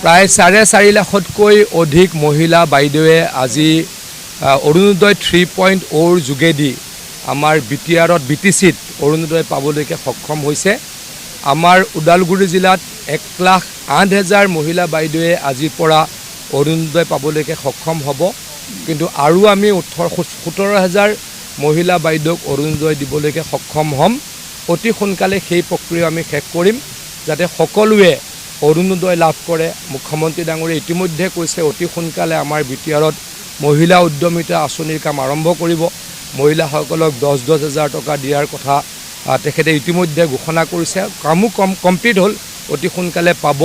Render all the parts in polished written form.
প্ৰায় 4.5 লাখতকৈ অধিক মহিলা বাইদেৱে আজি অৰুণোদয় 3.0 যোগেদি আমাৰ বিটিআৰত বিটিচিত অৰুণোদয় পাবলৈকে সক্ষম হৈছে। আমাৰ ওদালগুৰি জিলাত 1,08,000 মহিলা বাইদেৱে আজিৰ পৰা অৰুণোদয় পাবলৈকে সক্ষম হ'ব, কিন্তু আৰু আমি 17,000 মহিলা বাইদেউক অৰুণোদয় দিবলৈকে সক্ষম হ'ম। অতি সোনকালে সেই প্ৰক্ৰিয়া আমি শেষ কৰিম যাতে সকলোৱে অৰুণোদয় লাভ কৰে। মুখ্যমন্ত্ৰী ডাঙৰীয়ে ইতিমধ্যে কৈছে অতি সোনকালে আমাৰ বিটিআৰত মহিলা উদ্যমিতা আঁচনিৰ কাম আৰম্ভ কৰিব। মহিলাসকলক 10,000 টকা দিয়াৰ কথা তেখেতে ইতিমধ্যে ঘোষণা কৰিছে। কামো কমপ্লিট হ'ল, অতি সোনকালে পাব।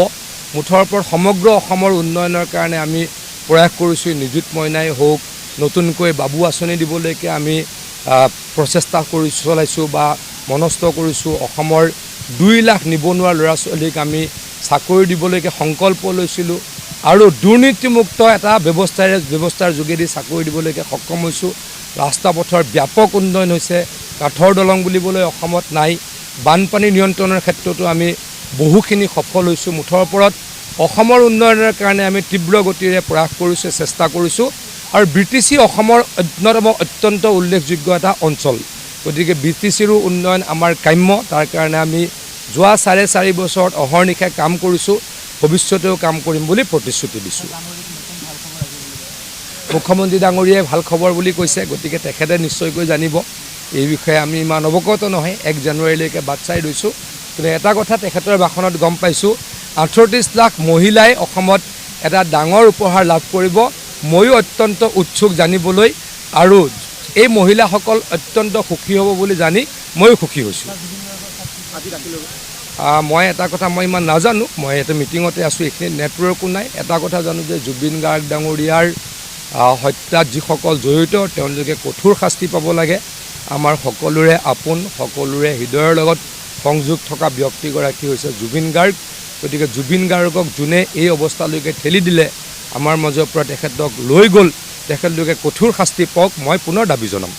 মুঠৰ ওপৰত সমগ্ৰ অসমৰ উন্নয়নৰ কাৰণে আমি প্ৰয়াস কৰিছোঁ। নিযুত মইনাই হওক, নতুনকৈ বাবু আঁচনি দিবলৈকে আমি প্ৰচেষ্টা চলাইছোঁ বা মনস্থ কৰিছোঁ। অসমৰ 2 লাখ নিবনুৱা ল'ৰা ছোৱালীক আমি চাকৰি দিবলৈকে সংকল্প লৈছিলোঁ আৰু দুৰ্নীতিমুক্ত এটা ব্যৱস্থাৰ যোগেদি চাকৰি দিবলৈকে সক্ষম হৈছোঁ। ৰাস্তা পথৰ ব্যাপক উন্নয়ন হৈছে। কাঠৰ দলং বুলিবলৈ অসমত নাই। বানপানী নিয়ন্ত্ৰণৰ ক্ষেত্ৰতো আমি বহুখিনি সফল হৈছোঁ। মুঠৰ ওপৰত অসমৰ উন্নয়নৰ কাৰণে আমি তীব্ৰ গতিৰে প্ৰয়াস কৰিছোঁ, চেষ্টা কৰিছোঁ। আৰু বিটিচি অসমৰ অন্যতম অত্যন্ত উল্লেখযোগ্য এটা অঞ্চল, গতিকে বিটিচিৰো উন্নয়ন আমাৰ কাম্য। তাৰ কাৰণে আমি যোৱা 4.5 বছৰত অহৰ্নিশে কাম কৰিছোঁ, ভৱিষ্যতেও কাম কৰিম বুলি প্ৰতিশ্ৰুতি দিছোঁ। মুখ্যমন্ত্ৰী ডাঙৰীয়াই ভাল খবৰ বুলি কৈছে, গতিকে তেখেতে নিশ্চয়কৈ জানিব। এই বিষয়ে আমি ইমান অৱগত নহয়, 1 জানুৱাৰীলৈকে বাট চাই ৰৈছোঁ। কিন্তু এটা কথা তেখেতৰ ভাষণত গম পাইছোঁ, 38 লাখ মহিলাই অসমত এটা ডাঙৰ উপহাৰ লাভ কৰিব। ময়ো অত্যন্ত উৎসুক জানিবলৈ, আৰু এই মহিলাসকল অত্যন্ত সুখী হ'ব বুলি জানি ময়ো সুখী হৈছোঁ। মই এটা কথা মই ইমান নাজানো, মই এটা মিটিঙতে আছোঁ, এইখিনি নেটৱৰ্কো নাই। এটা কথা জানো যে জুবিন গাৰ্গ ডাঙৰীয়াৰ হত্যাত যিসকল জড়িত তেওঁলোকে কঠোৰ শাস্তি পাব লাগে। আমাৰ সকলোৰে আপোন, সকলোৰে হৃদয়ৰ লগত সংযোগ থকা ব্যক্তিগৰাকী হৈছে জুবিন গাৰ্গ। গতিকে জুবিন গাৰ্গক যোনে এই অৱস্থালৈকে ঠেলি দিলে, আমাৰ মাজৰ পৰা তেখেতক লৈ গ'ল, তেখেতলোকে কঠোৰ শাস্তি পাওক, মই পুনৰ দাবী জনাম।